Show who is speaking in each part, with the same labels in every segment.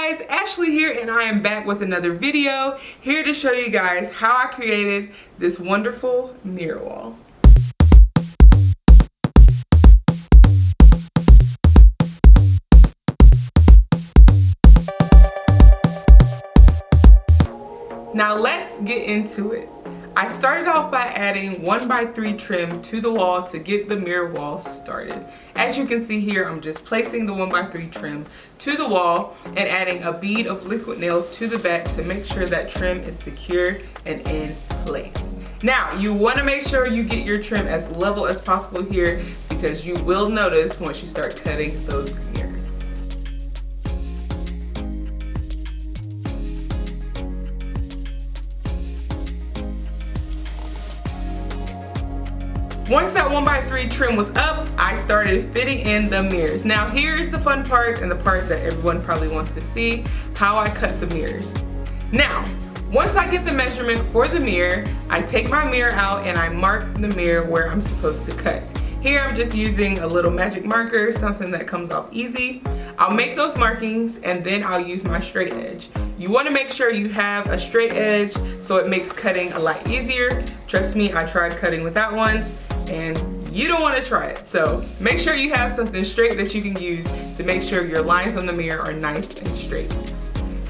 Speaker 1: guys, Ashley here, and I am back with another video here to show you guys how I created this wonderful mirror wall. Now let's get into it. I started off by adding 1x3 trim to the wall to get the mirror wall started. As you can see here, I'm just placing the 1x3 trim to the wall and adding a bead of liquid nails to the back to make sure that trim is secure and in place. Now, you want to make sure you get your trim as level as possible here because you will notice once you start cutting those mirrors. Once that 1x3 trim was up, I started fitting in the mirrors. Now here is the fun part and the part that everyone probably wants to see, how I cut the mirrors. Now, once I get the measurement for the mirror, I take my mirror out and I mark the mirror where I'm supposed to cut. Here I'm just using a little magic marker, something that comes off easy. I'll make those markings and then I'll use my straight edge. You want to make sure you have a straight edge so it makes cutting a lot easier. Trust me, I tried cutting without one and you don't want to try it. So make sure you have something straight that you can use to make sure your lines on the mirror are nice and straight.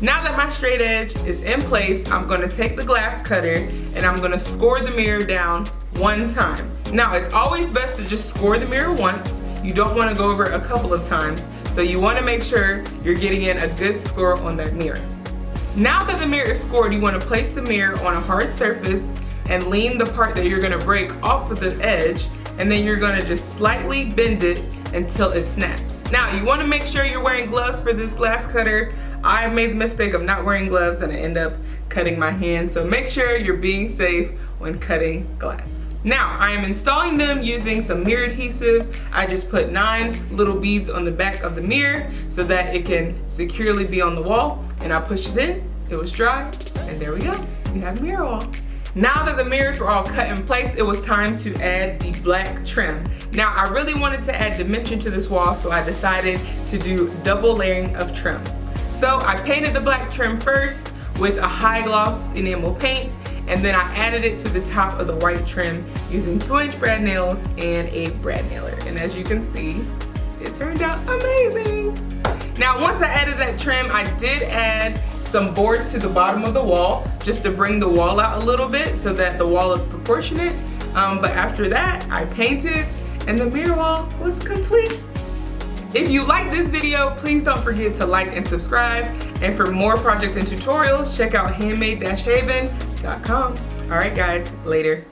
Speaker 1: Now that my straight edge is in place, I'm going to take the glass cutter and I'm going to score the mirror down one time. Now it's always best to just score the mirror once. You don't want to go over it a couple of times. So you want to make sure you're getting in a good score on that mirror. Now that the mirror is scored, you want to place the mirror on a hard surface and lean the part that you're gonna break off of the edge, and then you're gonna just slightly bend it until it snaps. Now you wanna make sure you're wearing gloves for this glass cutter. I made the mistake of not wearing gloves and I end up cutting my hand, so make sure you're being safe when cutting glass. Now I am installing them using some mirror adhesive. I just put 9 little beads on the back of the mirror so that it can securely be on the wall, and I pushed it in, it was dry, and there we go, we have a mirror wall. Now that the mirrors were all cut in place, it was time to add the black trim. Now I really wanted to add dimension to this wall, so I decided to do double layering of trim. So I painted the black trim first with a high gloss enamel paint, and then I added it to the top of the white trim using 2-inch brad nails and a brad nailer. And as you can see, it turned out amazing. Now once I added that trim, I did add some boards to the bottom of the wall just to bring the wall out a little bit so that the wall is proportionate. But after that, I painted and the mirror wall was complete. If you like this video, please don't forget to like and subscribe. And for more projects and tutorials, check out handmade-haven.com. All right guys, later.